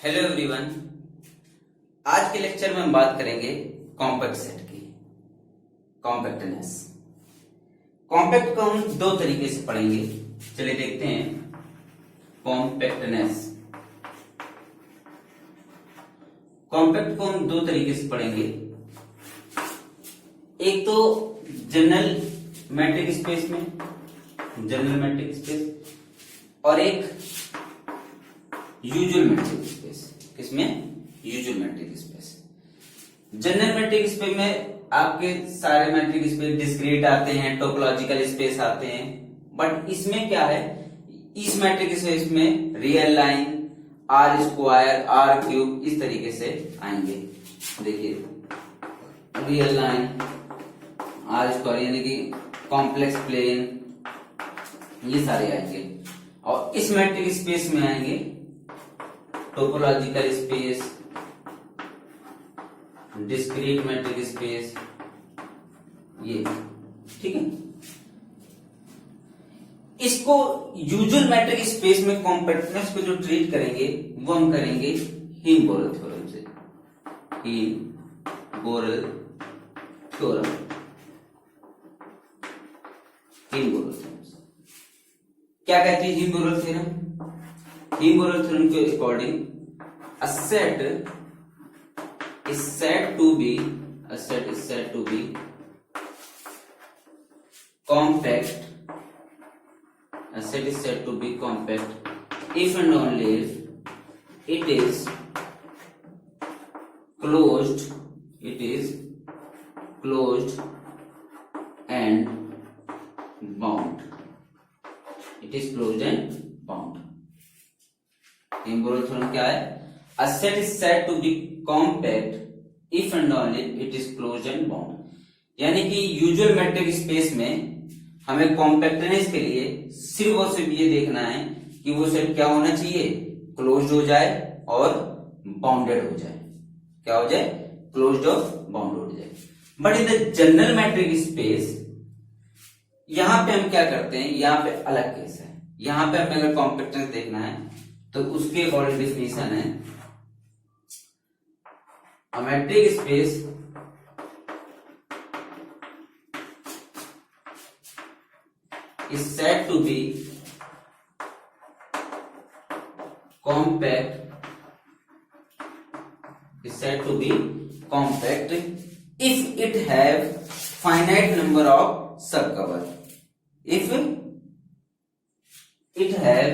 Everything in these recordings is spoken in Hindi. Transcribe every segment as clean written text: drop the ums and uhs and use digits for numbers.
Hello everyone. आज के लेक्चर में हम बात करेंगे कॉम्पैक्ट सेट की। कॉम्पैक्टनेस, कॉम्पैक्ट को हम दो तरीके से पढ़ेंगे। चलिए देखते हैं कॉम्पैक्टनेस। कॉम्पैक्ट को हम दो तरीके से पढ़ेंगे। एक तो जनरल मैट्रिक स्पेस में, जनरल मैट्रिक स्पेस, और एक यूजुअल मैट्रिक स्पेस। किसमें? Usual metric space. General metric space में आपके सारे मैट्रिक स्पेस डिस्क्रीट आते हैं, टोपोलॉजिकल स्पेस आते हैं, बट इसमें क्या है, इस मैट्रिक स्पेस में real line, R square, R cube इस तरीके से आएंगे। देखिए रियल लाइन, आर स्क्वायर यानी कि कॉम्प्लेक्स प्लेन, ये सारे आएंगे। और इस मैट्रिक स्पेस में आएंगे topological space, discrete matric space, ये ठीक है। इसको यूजुअल मैट्रिक स्पेस में कॉम्पैक्टनेस को जो ट्रीट करेंगे वो हम करेंगे हीम-बोरेल थ्योरम से। हीम-बोरेल थ्योरम, हीम-बोरेल थ्योरम से क्या कहती है हीम-बोरेल थ्योरम? हीम-बोरेल थ्योरम के according a set is said to be compact. A set is said to be compact if and only if it is closed. It is closed and bound. It is closed and bound. Haem-boreal theorem क्या है? A set is said to be compact if and only it is closed and bound. यानी कि यूजुअल मैट्रिक स्पेस में हमें कॉम्पैक्टनेस के लिए सिर्फ और सिर्फ ये देखना है कि वो सेट क्या होना चाहिए, क्लोज्ड हो जाए और बाउंडेड हो जाए। क्या हो जाए? क्लोज्ड और बाउंड हो जाए। But in the general metric space यहां पे हम क्या करते हैं, यहां पे अलग केस है। यहां पे हमें अगर कॉम्पैक्टनेस देखना है तो उसके अकॉर्डिंग डेफिनेशन है, a metric space is said to be compact, if it have finite number of subcover. If it have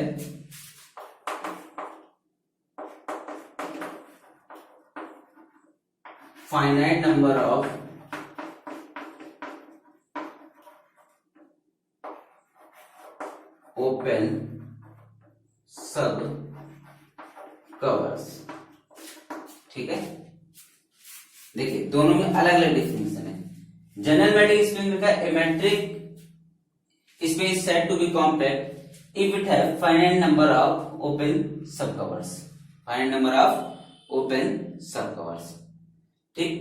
finite number of open sub covers। ठीक है, देखिए दोनों में अलग अलग डेफिनेशन है। जनरल मैट्रिक स्पेस में क्या, a metric space said to be compact if it have finite number of open sub covers. Finite number of open sub covers, ठीक।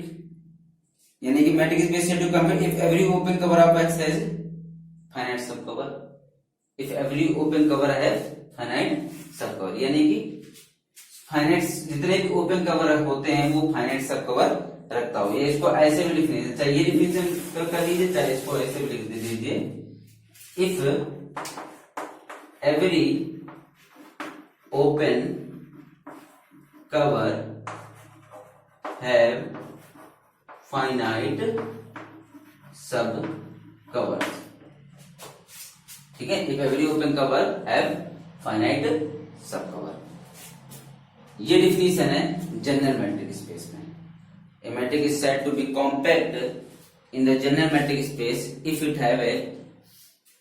यानी कि metric space said to compact if every open cover of X has finite sub cover. If every open cover has finite sub cover, यानी कि फाइनाइट जितने भी ओपन कवर होते हैं वो फाइनाइट सब कवर रखता हो। ये इसको ऐसे भी लिख लीजिए, चाहे ये डिफिनेशन कर लीजिए, चाहे इसको ऐसे भी लिख दीजिए। If every open cover have finite sub cover, ठीक है। If every open cover have finite sub cover, ये डिफिनेशन है जनरल मैट्रिक स्पेस में। A metric is said to be compact in the general metric space if it have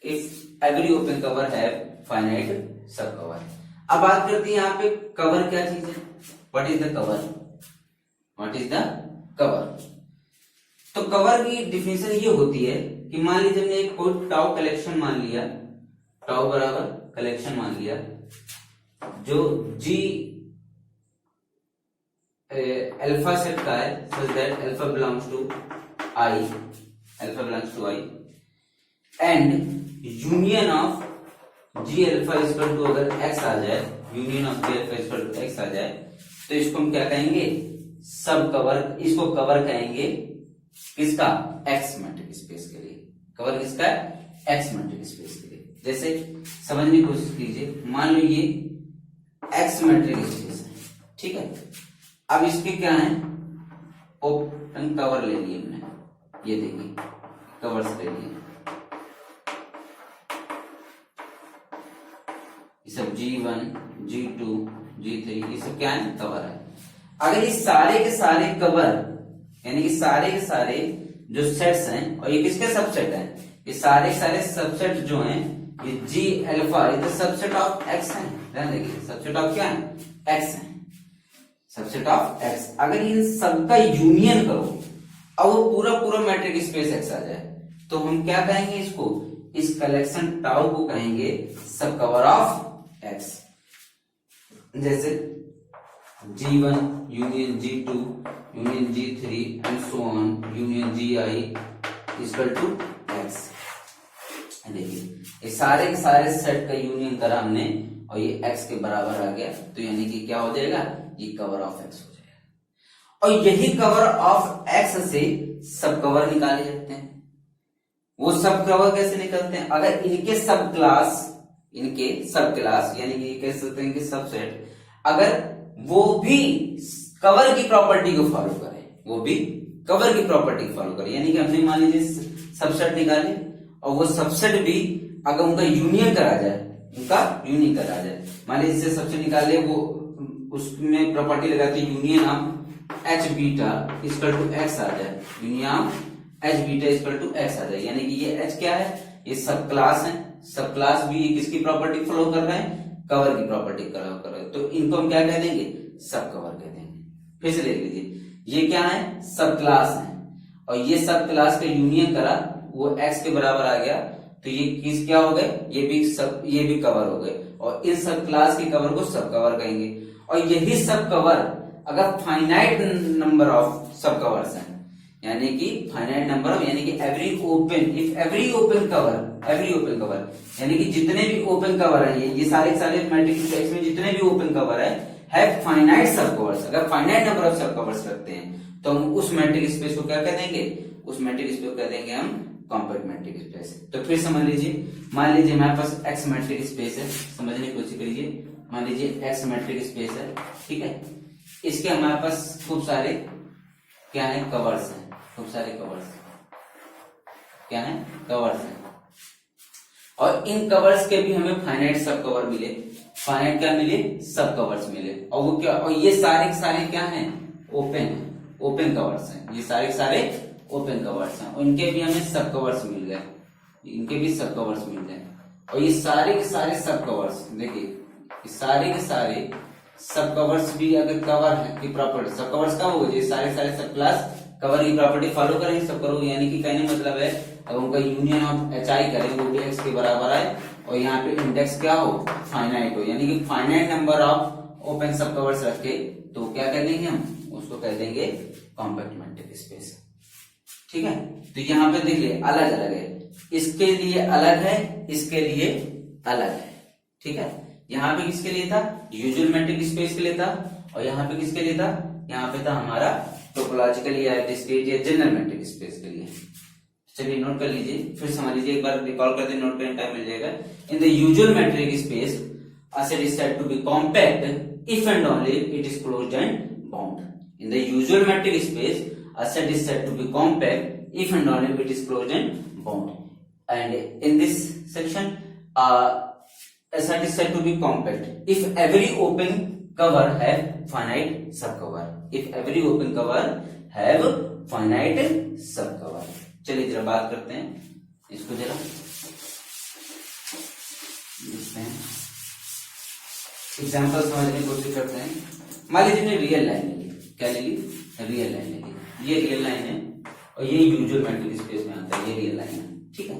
if every open cover have finite sub cover. अब बात करते हैं यहाँ पे कवर क्या चीज है, what is the cover, what is the cover. तो कवर की डिफिनेशन ये होती है कि मान लीजिए हमने एक कोई टाउ कलेक्शन मान लिया, टाउ बराबर कलेक्शन मान लिया, जो जी अल्फा सेट का है, such that alpha belongs to I, and union of G alpha equal to अगर एक्स आ जाए, union of G alpha equal to X आ जाए, तो इसको हम क्या कहेंगे, सब कवर, इसको कवर कहेंगे किसका, एक्स मैट्रिक स्पेस के लिए, कवर किसका, एक्स मैट्रिक स्पेस के लिए। जैसे समझने की कोशिश कीजिए, मान लो ये एक्स मैट्रिक स्पेस है, ठीक है। अब इसके क्या है, ओपन कवर ले लिए हमने, ये देखिए कवर्स ले लिए, ये सब G1, G2, G3 ये सब क्या है, कवर है। अगर ये सारे के सारे कवर, यानी कि सारे के सारे जो सेट्स हैं, और ये किसके सबसेट हैं, ये सारे के सारे सबसेट जो हैं, ये G अल्फा, ये तो सबसेट ऑफ X है, ध्यान देखिए, सबसेट ऑफ क्या है, X है, सबसेट ऑफ X। अगर इन सबका यूनियन करो और वो पूरा पूरा मैट्रिक स्पेस X आ जाए, तो हम क्या कहेंगे इसको, इस कलेक्शन टाउ को कहेंगे सब कवर ऑफ X। जैसे G1 union G2 union G3 and so on union Gi equal to X। देखिए ये सारे के सारे सेट का यूनियन करा हमने और ये X के बराबर आ गया, तो यानी कि क्या हो जाएगा, ये कवर ऑफ X हो जाएगा। और यही कवर ऑफ X से सब कवर निकाले जाते हैं। वो सब कवर कैसे निकलते हैं, अगर इनके सब क्लास यानी कि कह सकते हैं कि सबसेट, अगर वो भी कवर की प्रॉपर्टी को फॉलो करे, वो भी कवर की प्रॉपर्टी को फॉलो करे, यानी कि हमने मान लीजिए सबसेट निकाले और वो सबसेट भी अगर उनका यूनियन करा जाए, मान लीजिए जैसे सबसेट निकाले, वो उसमें प्रॉपर्टी लगाते union of H beta equal to X आ जाए, union of H beta equal to X आ जाए, यानी कि ये एच क्या है, ये सब क्लास है, सब क्लास भी किसकी प्रॉपर्टी फॉलो कर रहे हैं, कवर की प्रॉपर्टी फॉलो कर रहे हैं, तो इनको हम क्या कह देंगे, सब कवर कह देंगे। फिर से देख लीजिए, ये क्या है, सब क्लास है, और ये सब क्लास का यूनियन करा, वो एक्स के बराबर आ गया, तो ये किस क्या हो गए, ये भी कवर हो गए, और इन सब क्लास के कवर को सब कवर कहेंगे। और यही सब कवर अगर फाइनाइट नंबर ऑफ सब कवर्स हैं, यानी कि फाइनाइट नंबर ऑफ, यानी कि एवरी ओपन कवर यानी कि जितने भी ओपन कवर है, ये सारे मैट्रिक स्पेस में जितने भी ओपन कवर है फाइनाइट सब कवर्स, अगर फाइनाइट नंबर ऑफ सब कवर्स रखते हैं तो हम उस मैट्रिक स्पेस को क्या कह देंगे, उस मैट्रिक स्पेस को कह देंगे हम कॉम्पैक्ट मैट्रिक स्पेस। तो फिर समझ लीजिए, मान लीजिए हमारे पास एक्स मैट्रिक स्पेस है, समझने की कोशिश करिए, मान लीजिए एक्स मैट्रिक स्पेस है, ठीक है, इसके हमारे पास खूब सारे क्या है, कवर्स हैं, खूब सारे कवर्स क्या है, कवर्स हैं, और इन कवर्स के भी हमें फाइनाइट सब कवर मिले, फाइनाइट क्या मिले, सब कवर्स मिले, और वो क्या, और ये सारे के सारे क्या हैं, ओपन कवर्स हैं, ये सारे के सारे ओपन कवर्स हैं, उनके भी हमें सब कवर्स मिल गए, और ये सारे के सारे सब कवर्स, देखिए ये सारे के सारे सब कवर्स भी अगर कवर है की प्रॉपर्टी, सब कवर्स कब हो गए, सारे सब क्लास कवर की प्रॉपर्टी फॉलो करेंगे, सब कवर, यानी कि कहने मतलब है अगर उनका यूनियन ऑफ एच आई करें वो भी एक्स के बराबर आए, और यहाँ पे इंडेक्स क्या हो, फाइनाइट हो, यानी कि finite number of open sub covers रखे, तो क्या कह देंगे हम, उसको कह देंगे कॉम्पैक्ट मैट्रिक स्पेस, ठीक है। तो यहाँ पे देखिए अलग अलग है, इसके लिए अलग है, इसके लिए अलग है, ठीक है। यहाँ पे किसके लिए था, यूजुअल मैट्रिक स्पेस के लिए था, और यहाँ पे किसके लिए था, यहाँ पे था हमारा टोपोलॉजिकल या डिस्क्रीट या जनरल मैट्रिक स्पेस के लिए। चलिए नोट कर लीजिए, फिर समझ लीजिए, एक बार रिकॉल कर दे, नोट करने टाइम मिल जाएगा। इन the usual metric space a set is said to be compact if and only it is closed and bound. In the usual metric space, a set is said to be compact if and only it is closed and bound. And in this section, a set is said to be compact if every open cover have finite subcover. If every open cover have finite subcover. चलिए जरा बात करते हैं इसको, जरा देखते हैं, एग्जाम्पल समझने की कोशिश करते हैं। मान लीजिए हमने रियल लाइन ले ली, क्या ले ली, रियल लाइन ले ली, ये रियल लाइन है और ये यूजुअल मैट्रिक स्पेस में आता है, ये रियल लाइन है, ठीक है।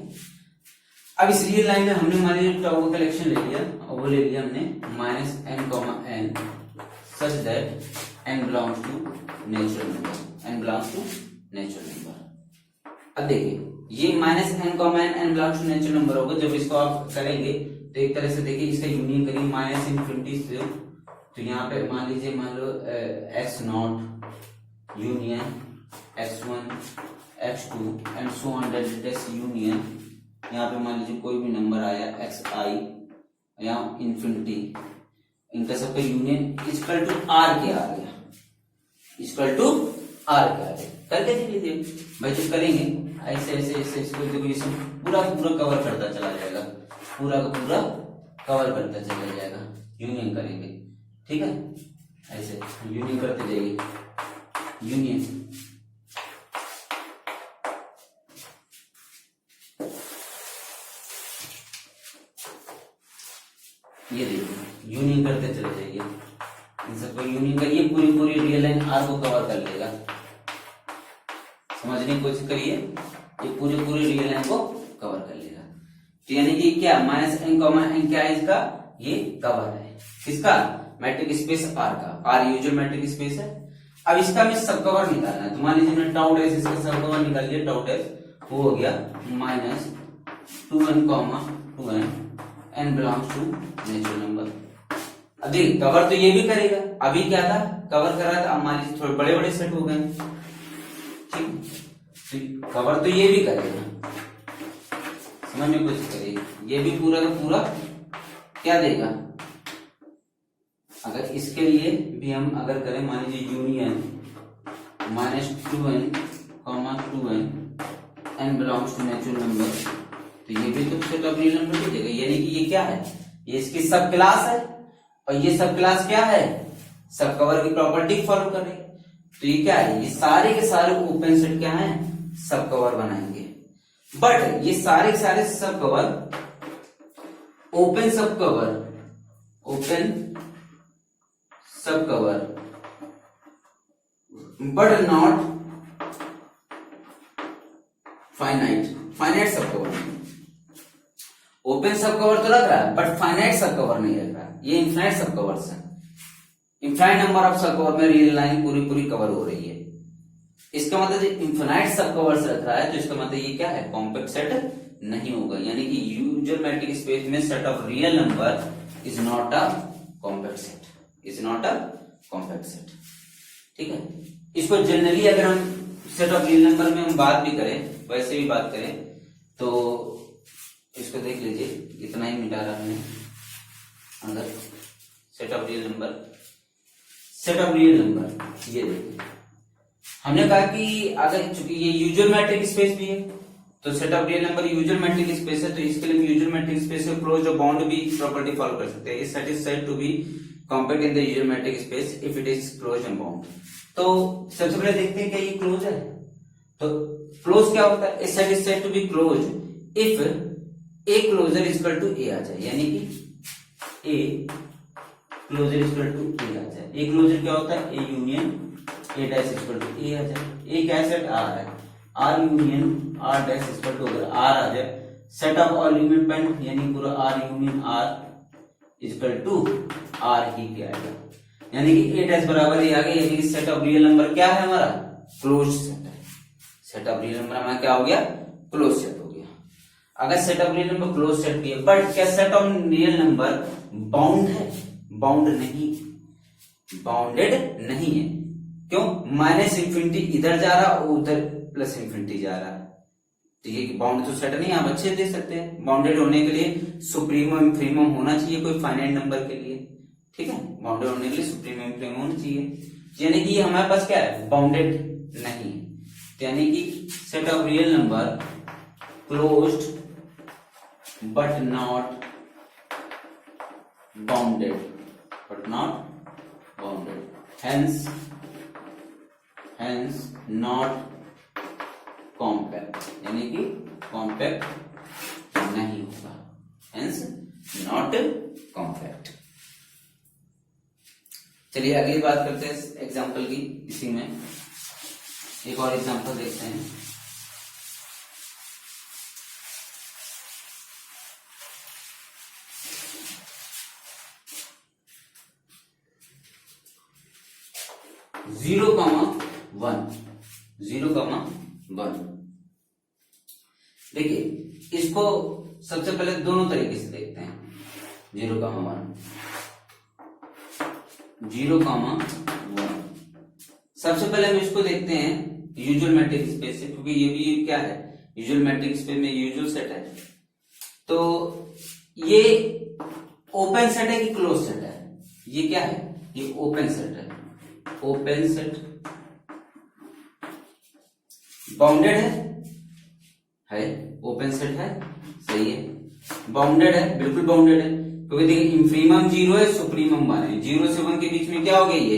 अब इस रियल लाइन में हमने मान लीजिए टाउ का कलेक्शन ले लिया, और वो ले लिया हमने -n, n such that n belongs to natural number, अब देखिए ये -n, n belongs to natural number होगा, जब इसको आप करेंगे तो एक तरह से देखिए इसका यूनियन करेंगे -∞ से तो यहाँ पे मान लीजिए, मान लो x0 union x1 x2 and so on union, यहाँ पे मान लीजिए कोई भी नंबर आया xi या इंफिनिटी, इनका सबका यूनियन इक्वल टू आर के आ गया, इक्वल टू आर के आ गया। करके देख लीजिए भाई, जब करेंगे ऐसे ऐसे ऐसे इसको देखो, पूरा पूरा कवर करता चला जाएगा, पूरा का पूरा कवर करता चला जाएगा, यूनियन करेंगे, ठीक है, ऐसे यूनियन करते जाइए, यूनियन ये देखिए, यूनियन करते चले जाइए, इन सबको यूनियन करिए, पूरी पूरी रियल लाइन आर को कवर कर लेगा। समझने की कोशिश करिए, ये पूरी पूरी रियल लाइन को कवर कर लेगा। तो यानी कि क्या माइनस एन कॉमा एन क्या है इसका, ये कवर है किसका, मैट्रिक स्पेस आर का, आर यूजुअल मैट्रिक स्पेस है। अब इसका हमें सब कवर निकालना है, तो मान लीजिए मैंने टाउ डैश इसका सब कवर निकाल लिया, टाउ डैश वो हो गया minus 2n comma 2n n belongs to natural number. अब देखिए कवर तो ये भी करेगा, अभी क्या था कवर कर रहा था, अब मान लीजिए थोड़े बड़े बड़े सेट हो गए, ठीक, तो कवर तो ये भी करेगा, समझने की कोशिश करिए, ये भी पूरा का पूरा क्या देगा। अगर इसके लिए भी हम अगर करें, मान लीजिए union minus 2n comma 2n n belongs to natural number, तो ये भी तो सेट ऑफ रियल नंबर दे देगा, यानी कि ये क्या है, ये इसकी सब क्लास है, और ये सब क्लास क्या है, सब कवर की प्रॉपर्टी फॉलो करे, तो ये क्या है, ये सारे के सारे ओपन सेट क्या है, सब कवर बनाएंगे। बट ये सारे के सारे सब कवर ओपन सब कवर, ओपन सब cover, but not finite, finite sub cover. Open सब कवर तो रख रहा है बट फाइनाइट सब कवर नहीं रख रहा है, ये इनफाइनाइट सब कवर्स है, इनफाइनाइट नंबर ऑफ सब कवर में रियल लाइन पूरी पूरी कवर हो रही है। इसका मतलब इनफाइनाइट सब कवर्स रख रहा है, तो इसका मतलब ये क्या है, कॉम्पैक्ट सेट नहीं होगा, यानी कि यूजुअल मैट्रिक स्पेस में set of real number is not a compact set, is not a compact set, ठीक है। इसको जनरली अगर हम सेट ऑफ रियल नंबर में हम बात भी करें, वैसे भी बात करें, तो इसको देख लीजिए, इतना ही मिटा रहा है, अगर set of real number, set of real number ये देखिए, हमने कहा कि अगर चूंकि ये यूजुअल मैट्रिक स्पेस भी है, तो set of real number usual metric space है, तो इसके लिए यूजुअल मैट्रिक स्पेस से क्लोज और बाउंड भी प्रॉपर्टी फॉलो कर सकते हैं। इस set is said to be compact in the usual metric space if it is close and bound. तो सबसे पहले देखते हैं क्या ये क्लोज है, तो क्लोज क्या होता है, इस set is said to be close if A closure equal to A आ जाए, यानी कि A closure equal to A आ जाए। ए क्लोजर क्या होता है, A union A dash equal to A आ जाए, ए क्या सेट आर है, R union R dash equal to अगर आर आ जाए, सेट ऑफ ऑल एलिमेंट यानी पूरा R union R equal to R ही क्या आएगा, यानी कि ए डैश बराबर ए आ गया, यानी कि सेट ऑफ रियल नंबर क्या है हमारा, क्लोज सेट है। सेट ऑफ रियल नंबर हमारा क्या हो गया, क्लोज सेट हो गया। अगर set of real number close set भी है, बट क्या set of real number bound है, बाउंड नहीं, बाउंडेड नहीं है, क्यों, माइनस इंफिनिटी इधर जा रहा और उधर प्लस इंफिनिटी जा रहा है, तो ये बाउंड तो सेट नहीं, आप अच्छे दे सकते हैं। बाउंडेड होने के लिए सुप्रीमम इंफिनिमम होना चाहिए कोई फाइनाइट नंबर के लिए, ठीक है, बाउंडेड होने के लिए सुप्रीमम इंफिनिमम होना चाहिए, यानी कि हमारे पास क्या है, बाउंडेड नहीं है, यानी कि set of real number closed but not bounded, but not bounded, hence not compact, यानी कि compact नहीं होगा, hence not compact। चलिए अगली बात करते हैं एग्जाम्पल की, इसी में एक और एग्जाम्पल देखते हैं। Zero comma one, zero comma one, देखिए इसको सबसे पहले दोनों तरीके से देखते हैं, जीरो कॉमा वन। 0, 1। सबसे पहले हम इसको देखते हैं यूजुअल मैट्रिक स्पेस से, क्योंकि ये भी क्या है, यूजुअल मैट्रिक स्पेस में यूजुअल सेट है। तो ये ओपन सेट है कि क्लोज सेट है? ये क्या है, ये ओपन सेट है। ओपन सेट बाउंडेड है, ओपन सेट है, सही है। बाउंडेड है, बिल्कुल बाउंडेड है, क्योंकि देखिए इंफीमम 0 है, सुप्रीमम 1 है। 0 से 1 के बीच में क्या हो गया, ये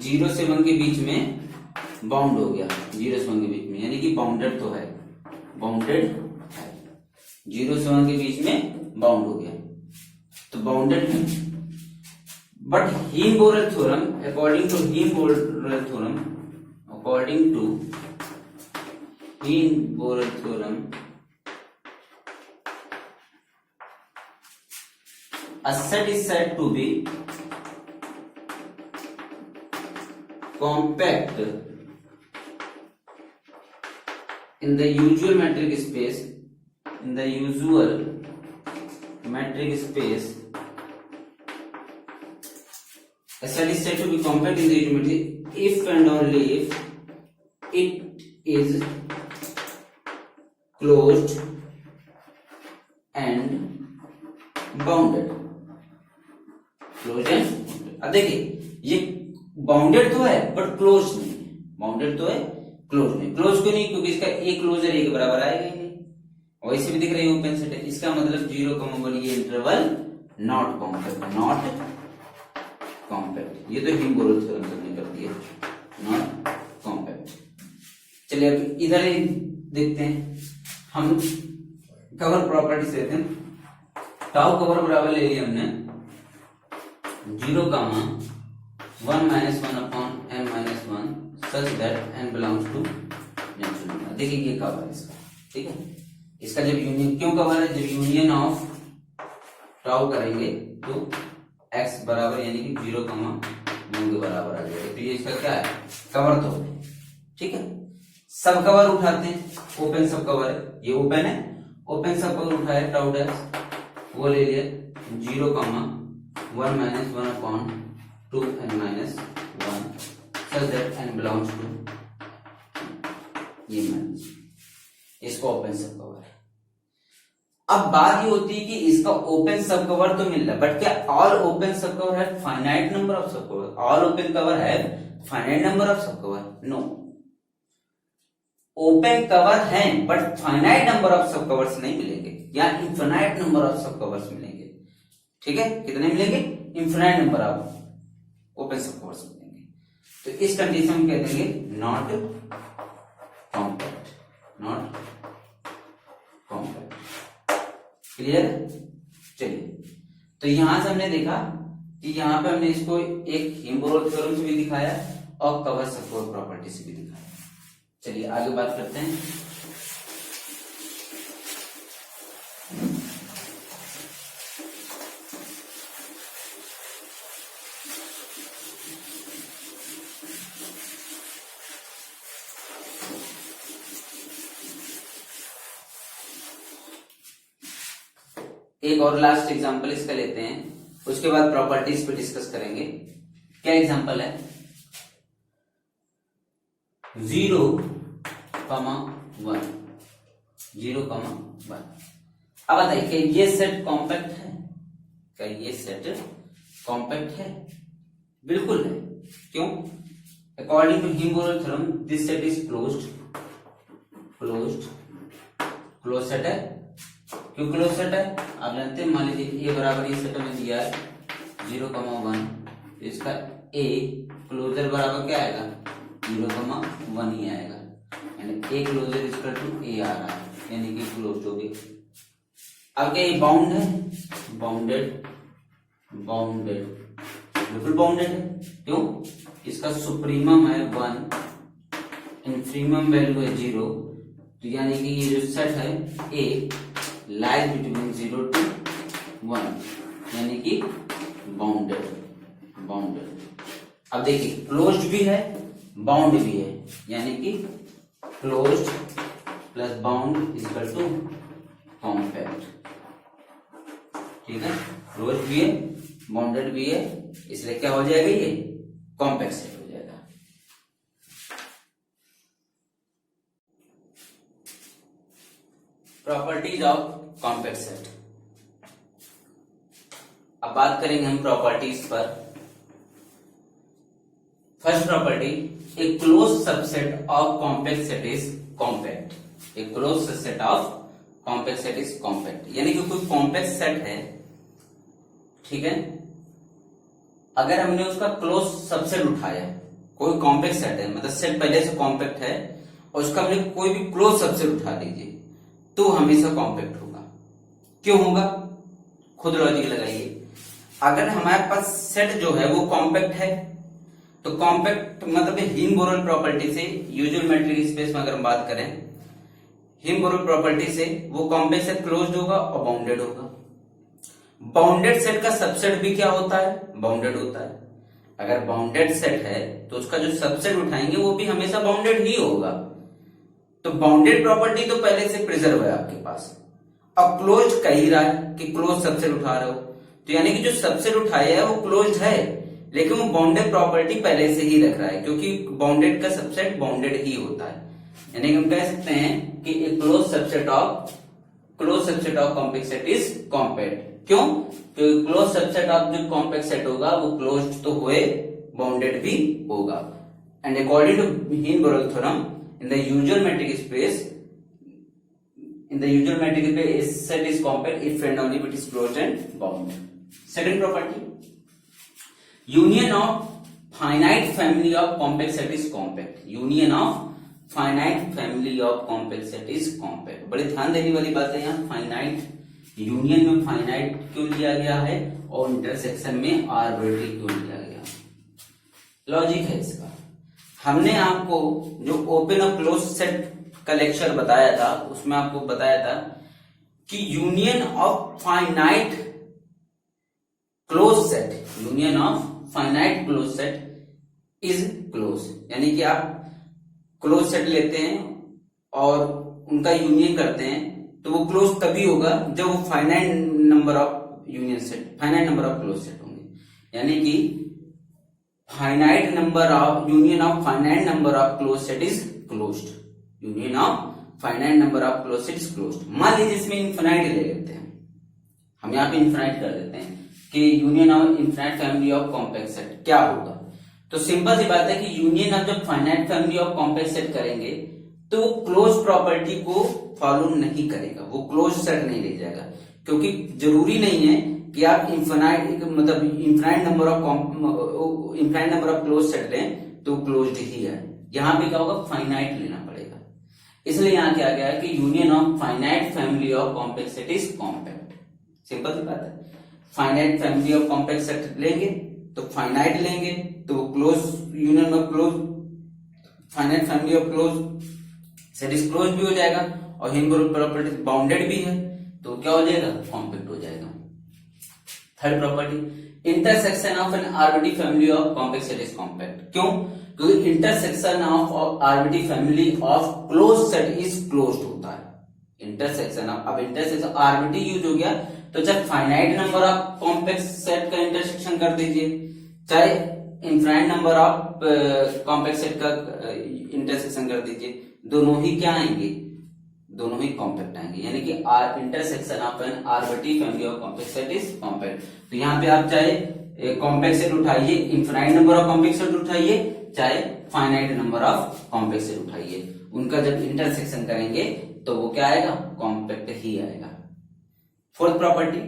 0 से 1 के बीच में बाउंड हो गया, 0 से 1 के बीच में, यानी कि बाउंडेड तो है, बाउंडेड है, 0 से 1 के बीच में बाउंड हो गया, तो बाउंडेड है। But Heine Borel theorem, according to Heine Borel theorem, according to Heine Borel theorem, a set is said to be compact in the usual metric space, in the usual metric space. A set is said to be compact in the usual metric if and only if it is closed and bounded. Close and, अब देखिए ये बाउंडेड तो है बट क्लोज नहीं है, बाउंडेड तो है क्लोज नहीं। क्लोज क्यों नहीं, क्योंकि इसका एक क्लोजर एक बराबर आएगा ही नहीं, वैसे भी दिख रही है ओपन सेट है। इसका मतलब 0, 1 ये interval not compact, not compact. ये तो हीम-बोरेल थ्योरम सबने कर दिया, नॉट कॉम्पैक्ट। चलिए अब इधर ही देखते हैं, हम कवर प्रॉपर्टी से लेते हैं। टाउ कवर बराबर ले लिया हमने 0, 1 - 1 upon n - 1 such that n belongs to natural number. देखिए ये कवर है इसका, ठीक है। इसका जब यूनियन, क्यों कवर है, जब यूनियन ऑफ टाउ करेंगे तो x बराबर यानी कि 0, 1 के बराबर आ जाएगा, तो ये इसका क्या है, कवर तो है, ठीक है। सब कवर उठाते हैं, ओपन सब कवर है, ये ओपन है, ओपन सब कवर उठाया टाउ डैश, वो ले लिया 0, 1 - 1 upon 2n - 1 such that n belongs to ये माइनस, इसको ओपन सब कवर है। अब बात ये होती है कि इसका ओपन सब कवर तो मिल रहा है, बट क्या ऑल ओपन सब कवर है फाइनाइट नंबर ऑफ सब कवर? ऑल ओपन कवर है फाइनाइट नंबर ऑफ सब कवर? नो, ओपन कवर है बट फाइनाइट नंबर ऑफ सब कवर्स नहीं मिलेंगे, या इनफिनाइट नंबर ऑफ सब कवर्स मिलेंगे, ठीक है। कितने मिलेंगे, infinite number of open sub covers मिलेंगे। तो इस कंडीशन में कह देंगे not compact, not compact. Clear? चलिए, तो यहां से हमने देखा कि यहां पे हमने इसको एक हीम-बोरेल थ्योरम से भी दिखाया और कवर सब कवर प्रॉपर्टी से भी दिखाया। चलिए आगे बात करते हैं। एक और लास्ट एग्जांपल इसका लेते हैं, उसके बाद प्रॉपर्टीज पे डिस्कस करेंगे। क्या एग्जांपल है, 0, 1, 0, 1। अब बताइए क्या ये सेट कॉम्पैक्ट है? क्या ये सेट कॉम्पैक्ट है? बिल्कुल है। क्यों? According to Heine Borel theorem this set is closed, close set है। क्यों क्लोज सेट है? आप जानते हैं, मान लीजिए ए बराबर ये सेट में दिया है 0, 1, इसका ए क्लोजर बराबर क्या आएगा, 0, 1 ही आएगा, यानी ए क्लोजर इक्वल टू ए आ रहा है, यानी कि क्लोज हो गई। अब क्या ये बाउंड है? बाउंडेड, बिल्कुल बाउंडेड है। क्यों? इसका सुप्रीमम है 1, इनफीमम वैल्यू है 0, तो यानी कि ये जो सेट है ए लाइज बिटवीन 0 to 1, यानी कि बाउंडेड। अब देखिए क्लोज्ड भी है, बाउंड भी है, यानी कि closed plus bound equal to compact, ठीक है। क्लोज्ड भी है, बाउंडेड भी है, इसलिए क्या हो जाएगा, ये कॉम्पैक्ट सेट हो जाएगा। Properties of compact set. अब बात करेंगे हम प्रॉपर्टीज पर। First property, A close subset of compact set is compact. A close subset of compact set is compact, यानी कि कोई कॉम्पैक्ट सेट है, ठीक है, अगर हमने उसका क्लोज सबसेट उठाया, कोई कॉम्पैक्ट सेट है, मतलब सेट पहले से कॉम्पैक्ट है और उसका हमने कोई भी क्लोज सबसेट उठा दीजिए तो हमेशा कॉम्पैक्ट होगा। क्यों होगा, खुद लॉजिक लगाइए। अगर हमारे पास सेट जो है वो कॉम्पैक्ट है तो कॉम्पैक्ट मतलब हिम्बोरल प्रॉपर्टी से, यूजुअल मैट्रिक स्पेस में अगर हम बात करें, हिम्बोरल प्रॉपर्टी से वो कॉम्पैक्ट सेट क्लोज्ड होगा और बाउंडेड होगा। बाउंडेड सेट का सबसेट भी क्या होता है, बाउंडेड होता है। अगर बाउंडेड सेट है तो उसका जो सबसेट उठाएंगे वो भी हमेशा बाउंडेड ही होगा। तो बाउंडेड प्रॉपर्टी तो पहले से प्रिजर्व है आपके पास। अब क्लोज्ड कह ही रहा है कि क्लोज सबसेट उठा रहे हो, तो यानी कि जो सबसेट उठाया है वो क्लोज्ड है, लेकिन वो बाउंडेड प्रॉपर्टी पहले से ही रख रहा है, क्योंकि बाउंडेड का सबसेट बाउंडेड ही होता है। यानी कि हम कह सकते हैं कि a close subset of compact set is compact. क्यों, क्योंकि क्लोज सबसेट ऑफ जो कॉम्पैक्ट सेट होगा वो क्लोज्ड तो हुए, बाउंडेड भी होगा। And according to Heine Borel theorem, in the usual metric space a set is compact if and only if it is closed and bound. Second property, union of finite family of compact set is compact. Union of finite family of compact set is compact. बड़े ध्यान देने वाली बात है यहाँ, फाइनाइट यूनियन में फाइनाइट क्यों लिया गया है और इंटरसेक्शन में आर्बिट्री क्यों लिया गया, लॉजिक है इसका। हमने आपको जो ओपन और क्लोज सेट का लेक्चर बताया था उसमें आपको बताया था कि union of finite close set is close. यानी कि आप क्लोज सेट लेते हैं और उनका यूनियन करते हैं तो वो क्लोज तभी होगा जब वो finite number of close set होंगे। यानी कि finite number of union of finite number of close set is closed. Union of finite number of close set is closed. मान लीजिए इसमें इन्फिनाइट ले लेते हैं, हम यहाँ पे इन्फिनाइट कर देते हैं कि union of infinite family of compact set क्या होगा। तो सिंपल सी बात है कि यूनियन ऑफ जब finite family of compact set करेंगे तो वो क्लोज प्रॉपर्टी को फॉलो नहीं करेगा, वो क्लोज सेट नहीं ले जाएगा, क्योंकि जरूरी नहीं है कि आप infinite number of close set लें तो क्लोज्ड ही है। यहां पे क्या होगा, फाइनाइट लेना पड़ेगा। इसलिए यहां क्या गया कि union of finite family of compact set is compact. Simple सी बात है, finite family of compact set लेंगे तो फाइनाइट लेंगे तो close union of close finite family of close set is close भी हो जाएगा और हिम्बोरल प्रॉपर्टी बाउंडेड भी है तो क्या हो जाएगा, कॉम्पैक्ट हो जाएगा। Third property, intersection of an arbitrary family of compact set is compact. क्यों, क्योंकि intersection of arbitrary family of close set is closed होता है। इंटरसेक्शन अब इंटरसेक्शन आरबिट्ररी यूज हो गया तो चाहे finite number of compact set का इंटरसेक्शन कर दीजिए, चाहे infinite number of compact set का इंटरसेक्शन कर दीजिए, दोनों ही क्या आएंगे, दोनों ही कॉम्पैक्ट आएंगे। यानी कि intersection of an arbitrary family of compact set is compact. तो यहाँ पे आप चाहे कॉम्पैक्ट सेट उठाइए, infinite number of compact set उठाइए, चाहे finite number of compact set उठाइए, उनका जब इंटरसेक्शन करेंगे तो वो क्या आएगा, कॉम्पैक्ट ही आएगा। Fourth property,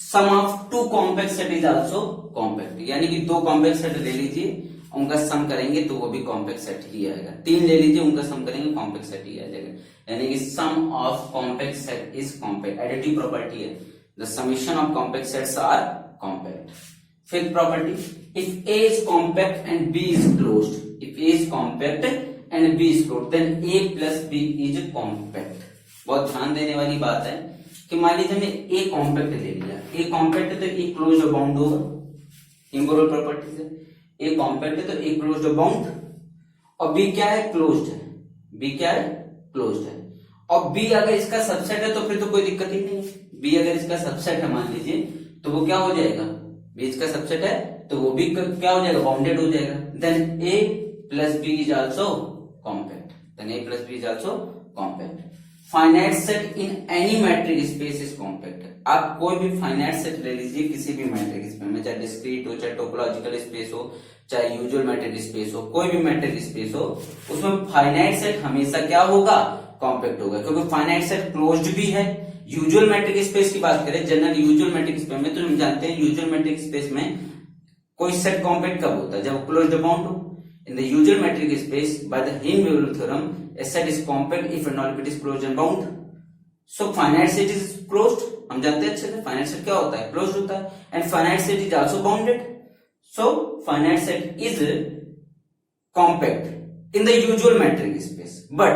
sum of two compact set is also compact. यानी कि दो कॉम्पैक्ट सेट ले लीजिए, उनका सम करेंगे तो वो भी कॉम्पैक्ट सेट ही आएगा। तीन ले लीजिए, उनका सम करेंगे कॉम्पैक्ट सेट ही आ जाएगा। यानी कि sum of compact set is compact. Additive property है, the summation of compact sets are compact. Fifth property, if A is compact and B is closed, if A is compact and B is closed, then A plus B is compact। बहुत ध्यान देने वाली बात है कि मान लीजिए हमने A कॉम्पैक्ट ले लिया, A कॉम्पैक्ट है तो A क्लोज और बाउंड होगा हिम्बोरल प्रॉपर्टी से। A कॉम्पैक्ट है तो A क्लोज और बाउंड, और B क्या है, क्लोज्ड है। B क्या है, क्लोज्ड है। और B अगर इसका सबसेट है तो फिर तो कोई दिक्कत ही नहीं है। B अगर इसका सबसेट है मान लीजिए तो वो क्या हो जाएगा, बीच का सबसेट है तो वो भी क्या हो जाएगा, बाउंडेड हो जाएगा। Then A plus B is also compact, then A plus B is also compact. Finite set in any metric space is compact. आप कोई भी फाइनाइट सेट ले लीजिए किसी भी मैट्रिक स्पेस में, चाहे डिस्क्रीट हो, चाहे टोपोलॉजिकल स्पेस हो, चाहे यूजुअल मैट्रिक स्पेस हो, कोई भी मैट्रिक स्पेस हो, उसमें फाइनाइट सेट हमेशा क्या होगा, कॉम्पैक्ट होगा, क्योंकि फाइनाइट सेट क्लोज्ड भी है। यूजुअल मैट्रिक स्पेस की बात करें, जनरल यूजुअल मैट्रिक स्पेस में, तो हम जानते हैं यूजुअल मैट्रिक स्पेस में कोई सेट कॉम्पैक्ट कब होता है, जब क्लोज्ड बाउंड हो। In the usual metric space by the Heine Borel theorem a set is compact if and only if it is closed and bound. So finite set is closed, हम जानते हैं अच्छे से finite set क्या होता है, closed होता है, and finite set is also bounded. So finite set is compact in the usual metric space. But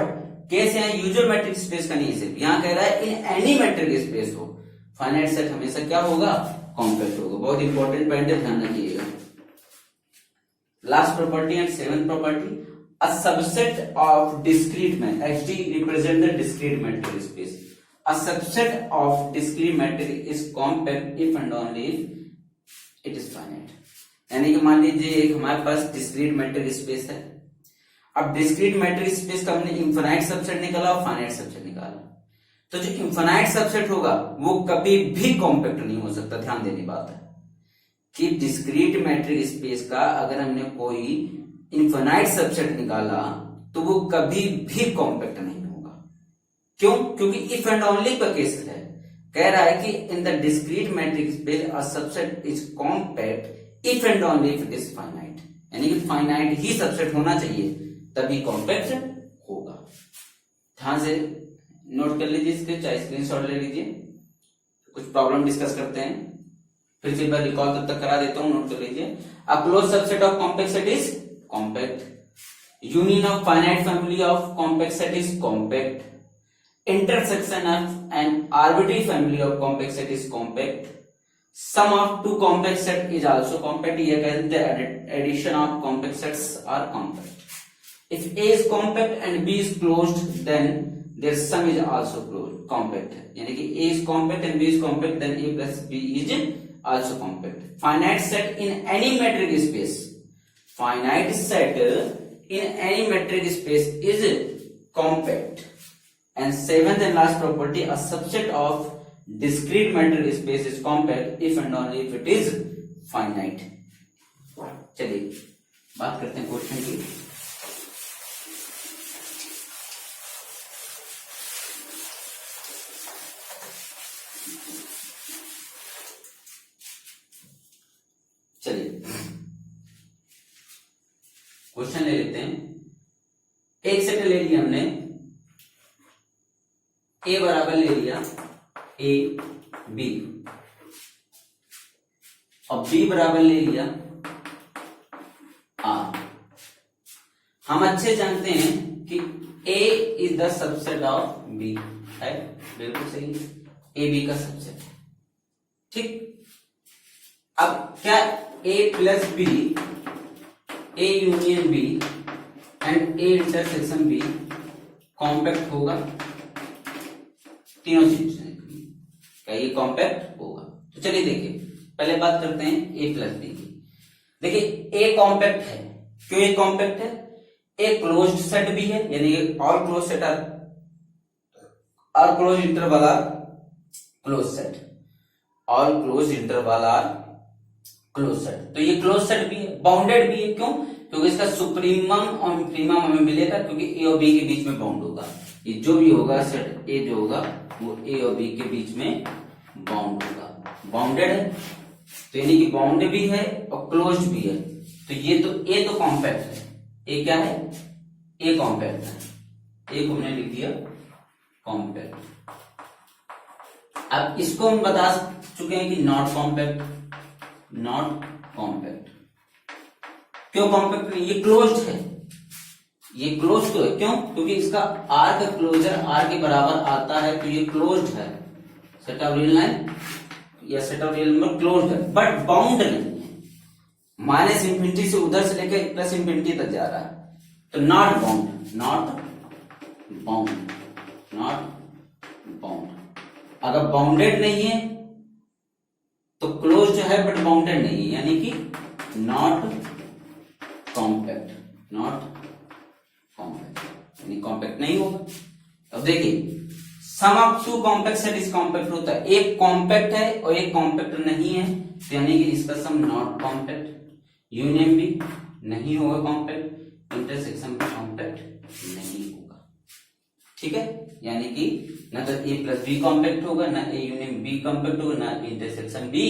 case यहाँ यूजुअल मैट्रिक स्पेस का नहीं है, सिर्फ यहाँ कह रहा है इन एनी मैट्रिक स्पेस हो फाइनाइट सेट हमेशा क्या होगा, कॉम्पैक्ट होगा। बहुत इंपॉर्टेंट पॉइंट है, ध्यान रखिएगा। Last property and seventh property, a subset of discrete matrix, HD represent the discrete matrix space. A subset of discrete matrix is compact if and only if it is finite. यानी कि मान लीजिए एक हमारे पास discrete matrix space है। अब discrete matrix space का हमने infinite subset निकाला और finite subset निकाला, तो जो infinite subset होगा वो कभी भी compact नहीं हो सकता। ध्यान देने बात है कि discrete matrix space का अगर हमने कोई इनफाइनाइट सबसेट निकाला तो वो कभी भी कॉम्पैक्ट नहीं होगा। क्यों? क्योंकि इफ एंड ओनली का केस है, कह रहा है कि in the discrete matrix space a subset is compact if and only if it is finite, यानी कि फाइनाइट ही सबसेट होना चाहिए तभी कॉम्पैक्ट होगा। ध्यान से नोट कर लीजिए इसके, चाहे स्क्रीनशॉट ले लीजिए। कुछ प्रॉब्लम डिस्कस करते हैं, फिर से मैं रिकॉल तब तक करा देता हूं, नोट कर लीजिए। A close subset of compact set is compact, union of finite family of compact set is compact, intersection of an arbitrary family of compact set is compact, sum of two compact set is also compact, ये कहते हैं the addition of compact sets are compact. If A is compact and B is closed, then their sum is also closed, compact, यानी कि A is compact and B is compact, then A plus B is also compact. Finite set in any metric space, finite set in any metric space is compact. And seventh and last property, a subset of discrete metric space is compact if and only if it is finite. चलिए बात करते हैं क्वेश्चन की। चलिए क्वेश्चन ले लेते हैं। एक सेट ले लिया हमने, ए बराबर ले लिया ए बी, और बी बराबर ले लिया आर। हम अच्छे जानते हैं कि A is the subset of B, है बिल्कुल सही, ए बी का सबसेट है, ठीक। अब क्या A plus B, A union B and A intersection B compact होगा? तीनों चीज क्या ये कॉम्पैक्ट होगा? तो चलिए देखिए, पहले बात करते हैं ए प्लस बी की। देखिए ए कॉम्पैक्ट है, क्यों ए कॉम्पैक्ट है? ए क्लोज्ड सेट भी है, यानी all close set are close interval are close set, all close interval are close set, तो ये क्लोज सेट भी है, बाउंडेड भी है। क्यों? क्योंकि इसका सुप्रीमम और इंफीमम हमें मिलेगा, क्योंकि ए और बी के बीच में बाउंड होगा। ये जो भी होगा सेट ए जो होगा वो ए और बी के बीच में बाउंड होगा, बाउंडेड है, तो यानी कि बाउंड भी है और क्लोज्ड भी है। तो ये तो ए तो कॉम्पैक्ट है, ए क्या है? ए कॉम्पैक्ट है, ए को हमने लिख दिया कॉम्पैक्ट। अब इसको हम बता चुके हैं कि नॉट कॉम्पैक्ट, नॉट कॉम्पैक्ट। क्यों कॉम्पैक्ट नहीं? ये क्लोज्ड है, ये क्लोज तो है। क्यों? क्योंकि इसका आर का क्लोजर आर के बराबर आता है, तो ये क्लोज्ड है। सेट ऑफ रियल लाइन या set of real number closed है, बट बाउंड नहीं है। माइनस इंफिनिटी से उधर से लेकर प्लस इंफिनिटी तक जा रहा है, तो not bound, not bound, not bound. अगर बाउंडेड नहीं है तो क्लोज्ड है बट बाउंडेड नहीं है, यानी कि नॉट कॉम्पैक्ट, नॉट कॉम्पैक्ट, यानी कॉम्पैक्ट नहीं होगा। अब देखिए sum of two compact set is compact होता है, एक कॉम्पैक्ट है और एक कॉम्पैक्ट नहीं है, तो यानी कि इसका सम नॉट कॉम्पैक्ट, यूनियन भी नहीं होगा कॉम्पैक्ट, इंटरसेक्शन भी कॉम्पैक्ट नहीं होगा। ठीक है, यानी कि ना तो ए प्लस बी कॉम्पैक्ट होगा, ना ए यूनियन बी कॉम्पैक्ट होगा, ना इंटरसेक्शन बी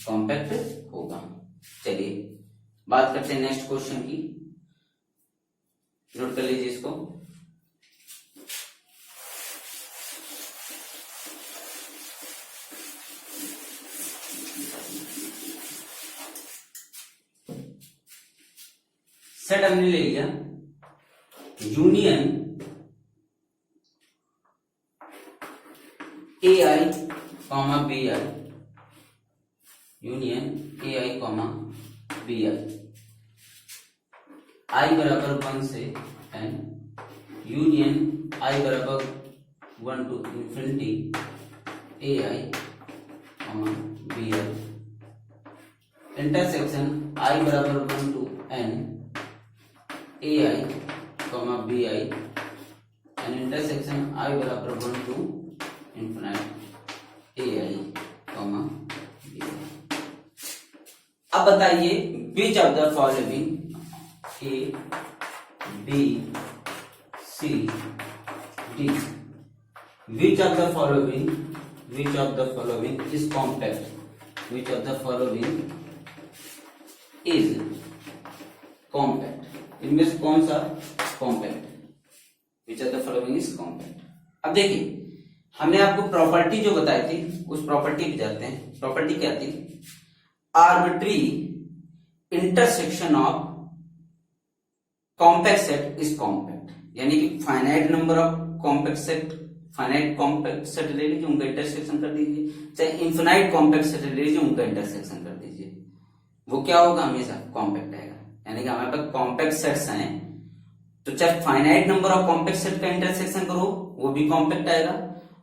कॉम्पैक्ट होगा। चलिए बात करते हैं नेक्स्ट क्वेश्चन की, नोट कर लीजिए इसको। सेट हमने ले लिया union A I comma B I, union A I comma B I बराबर 1 से एन, यूनियन आई बराबर 1 to infinity A I comma B I, intersection I बराबर 1 to N A I comma B I and intersection I बराबर 1 to infinite A I comma B I. अब बताइए which of the following A B C D, which of the following is compact, which of the following is compact, इनमें से कौन सा compact, which of the following is compact. अब देखिए हमने आपको प्रॉपर्टी जो बताई थी उस प्रॉपर्टी पे जाते हैं। प्रॉपर्टी क्या थी, arbitrary intersection of compact set is compact, यानी कि finite number of compact set, finite compact set ले लीजिए उनका इंटरसेक्शन कर दीजिए, चाहे इन्फिनाइट कॉम्पैक्ट सेट ले लीजिए उनका इंटरसेक्शन कर दीजिए, वो क्या होगा हमेशा कॉम्पैक्ट आएगा। यानी कि हमारे पास कॉम्पैक्ट सेट्स हैं तो चाहे finite number of compact set का इंटरसेक्शन करो वो भी कॉम्पैक्ट आएगा,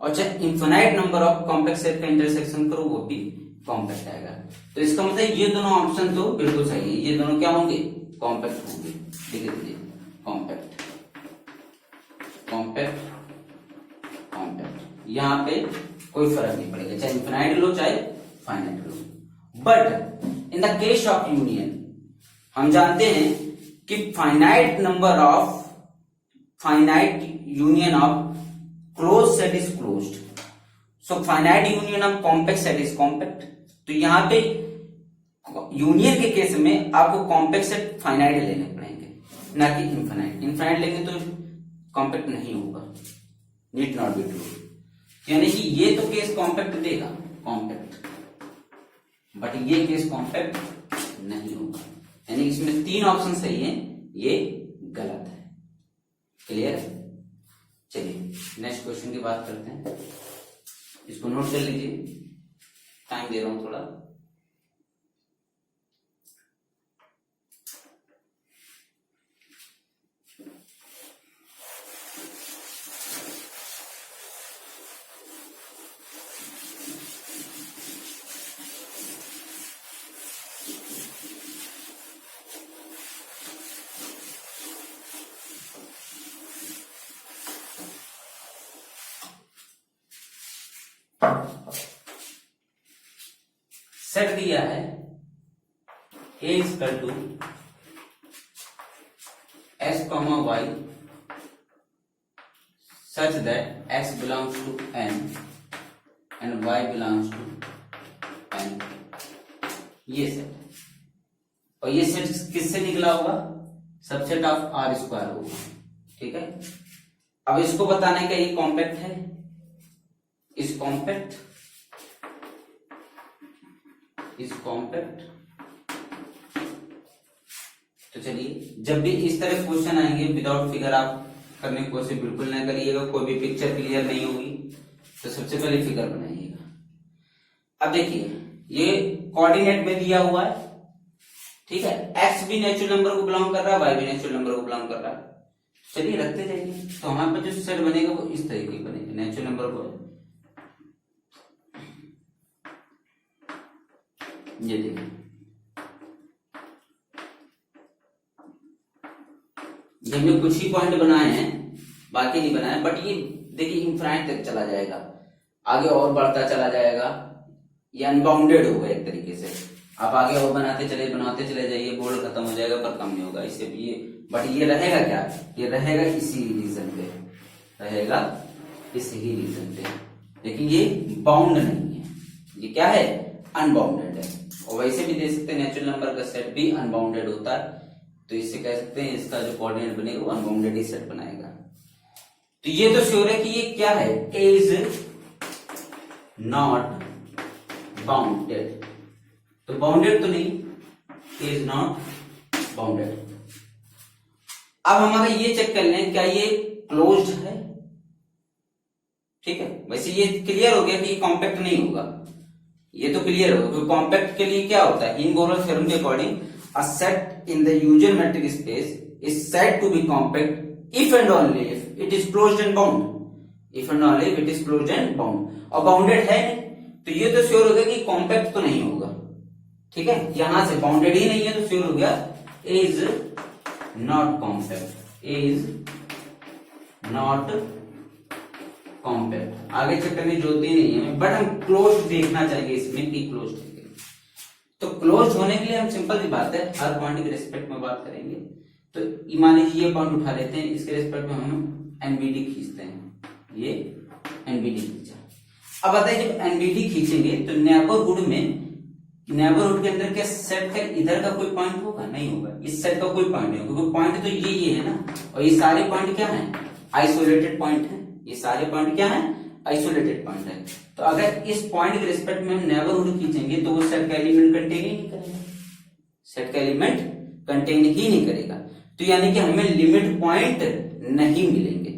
और चाहे infinite number of compact set का इंटरसेक्शन करो वो भी कॉम्पैक्ट आएगा। तो इसका मतलब ये दोनों ऑप्शन तो बिल्कुल सही है, ये दोनों क्या होंगे कॉम्पैक्ट होंगे। लिख दीजिए कॉम्पैक्ट, कॉम्पैक्ट, कॉम्पैक्ट, यहाँ पे कोई फर्क नहीं पड़ेगा चाहे इन्फिनाइट लो चाहे finite low. But in the case of union हम जानते हैं कि finite union of close set is closed, so finite union of compact set is compact. तो यहां पे यूनियन के केस में आपको कॉम्पैक्ट सेट फाइनाइट लेने पड़ेंगे ना कि इनफाइनाइट, इनफाइनाइट लेंगे तो कॉम्पैक्ट नहीं होगा, नीड नॉट बी ट्रू। यानी कि ये तो केस कॉम्पैक्ट देगा कॉम्पैक्ट, बट ये केस कॉम्पैक्ट नहीं होगा। यानी इसमें तीन ऑप्शन सही है, ये गलत है। क्लियर है? चलिए नेक्स्ट क्वेश्चन की बात करते हैं, इसको नोट कर लीजिए, टाइम दे रहा हूं थोड़ा। सेट दिया है a equal to x comma y such that x belongs to n and y belongs to n, ये सेट। और ये सेट किससे निकला होगा, सबसेट ऑफ आर स्क्वायर होगा। ठीक है, अब इसको बताने का ये कॉम्पैक्ट है, इस कॉम्पैक्ट इज कॉम्पैक्ट। तो चलिए जब भी इस तरह क्वेश्चन आएंगे विदाउट फिगर आप करने की कोशिश बिल्कुल ना करिएगा, कोई भी पिक्चर क्लियर नहीं होगी तो सबसे पहले फिगर बनाइएगा। अब देखिए ये कोऑर्डिनेट में दिया हुआ है, ठीक है, एक्स भी नेचुरल नंबर को बिलोंग कर रहा है, वाई भी नेचुरल नंबर को बिलोंग कर रहा है। चलिए रखते जाइए, तो हमारे पास जो सेट बनेगा वो इस तरीके की बनेगा, नेचुरल नंबर को ये देखिए, ये हमने कुछ ही पॉइंट बनाए हैं, बाकी नहीं बनाए, बट ये देखिए इनफाइनाइट तक चला जाएगा, आगे और बढ़ता चला जाएगा, ये अनबाउंडेड होगा एक तरीके से। आप आगे और बनाते चले जाइए, बोर्ड खत्म हो जाएगा पर कम नहीं होगा इससे भी ये, बट ये रहेगा क्या, ये रहेगा इसी रीजन पे, रहेगा इसी ही रीजन पे, लेकिन ये बाउंड नहीं है, ये क्या है, अनबाउंडेड है। और वैसे भी दे सकते हैं नेचुरल नंबर का सेट भी अनबाउंडेड होता है, तो इससे कह सकते हैं इसका जो कोऑर्डिनेट बनेगा वो अनबाउंडेड ही सेट बनाएगा। तो ये तो श्योर है कि ये क्या है, ए इज नॉट बाउंडेड, तो बाउंडेड तो नहीं, ए इज नॉट बाउंडेड। अब हम अगर ये चेक कर लें क्या ये क्लोज्ड है, ठीक है, वैसे ये क्लियर हो गया कि ये कॉम्पैक्ट नहीं होगा, ये तो क्लियर होगा, क्योंकि कॉम्पैक्ट के लिए क्या होता है, इन-बोरो थ्योरम के according a set in the usual metric space is said to be compact if and only if it is closed and bound, if and only if it is closed and bound, और बाउंडेड है तो ये तो श्योर हो गया कि कॉम्पैक्ट तो नहीं होगा, ठीक है, यहां से बाउंडेड ही नहीं है तो श्योर हो गया A is not compact, A is not compact। आगे चेक करने की जरूरत ही नहीं है, बट हम क्लोज देखना चाहिए इसमें कि क्लोज है। तो क्लोज होने के लिए हम सिंपल सी बात है, हर पॉइंट के रिस्पेक्ट में बात करेंगे। तो मान लीजिए ये पॉइंट उठा लेते हैं, इसके रिस्पेक्ट में हम एनबीडी खींचते हैं, ये एनबीडी खींचा। अब बताइए जब एनबीडी खींचेंगे तो नेबरहुड में, नेबरहुड के अंदर क्या सेट का इधर का कोई पॉइंट होगा, नहीं होगा, इस सेट का कोई पॉइंट नहीं होगा, क्योंकि पॉइंट तो ये है ना, और ये सारे पॉइंट क्या है, आइसोलेटेड पॉइंट है, ये सारे पॉइंट क्या है, आइसोलेटेड पॉइंट है। तो अगर इस पॉइंट के रिस्पेक्ट में हम नेबरहुड खींचेंगे तो वो सेट का एलिमेंट कंटेन ही नहीं करेगा, सेट का एलिमेंट कंटेन ही नहीं करेगा, तो यानी कि हमें लिमिट पॉइंट नहीं मिलेंगे,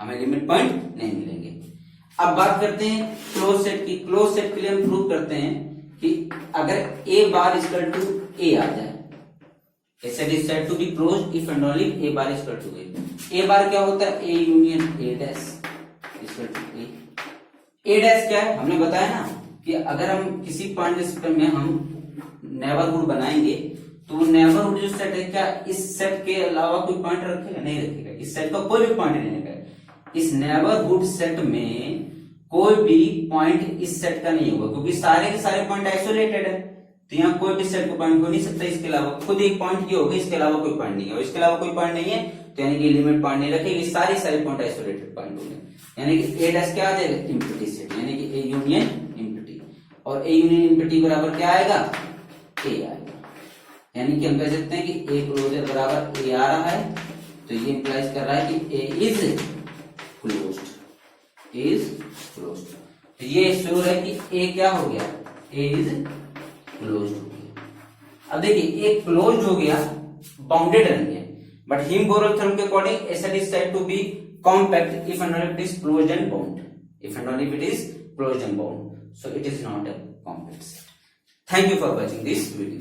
हमें लिमिट पॉइंट नहीं मिलेंगे। अब बात करते हैं क्लोज सेट की। क्लोज सेट के लिए हम प्रूव करते हैं कि अगर ए बार इक्वल टू ए आ जाए, a set is said to be closed if and only A bar equal to A. A bar क्या होता है, A union A dash equal to A. A dash क्या है, हमने बताया ना कि अगर हम किसी पॉइंट में हम नेबरहुड बनाएंगे तो नेबरहुड जो सेट है क्या इस सेट के अलावा कोई पॉइंट रखेगा, नहीं रखेगा, इस सेट का कोई भी पॉइंट नहीं रखेगा, इस नेबरहुड सेट में कोई भी पॉइंट इस सेट का नहीं होगा, क्योंकि सारे के सारे पॉइंट आइसोलेटेड है, तो यहाँ कोई भी सेट को पॉइंट हो नहीं सकता, इसके अलावा खुद एक पॉइंट ये होगा, इसके अलावा कोई पॉइंट नहीं है, और इसके अलावा कोई पॉइंट नहीं है तो यानी कि लिमिट पॉइंट नहीं रखेगी, सारे पॉइंट आइसोलेटेड पॉइंट होंगे, यानी कि ए डैश क्या आ जाएगा, एम्प्टी सेट, यानी कि ए यूनियन एम्प्टी, और ए यूनियन एम्प्टी बराबर क्या आएगा, ए आएगा, यानी कि हम कह सकते हैं कि ए क्लोजर बराबर ए आ रहा है, तो ये इंप्लाइज कर रहा है कि A is closed, is closed. तो ये श्योर है कि ए क्या हो गया, ए इज क्लोज्ड हो गया। अब देखिए ए क्लोज्ड हो गया, बाउंडेड नहीं है, बट हिम-बोरो थ्योरम के according a set is said to be compact if and only it is closed and bound, if and only if it is closed and bound, so it is not a compact set. Thank you for watching this video.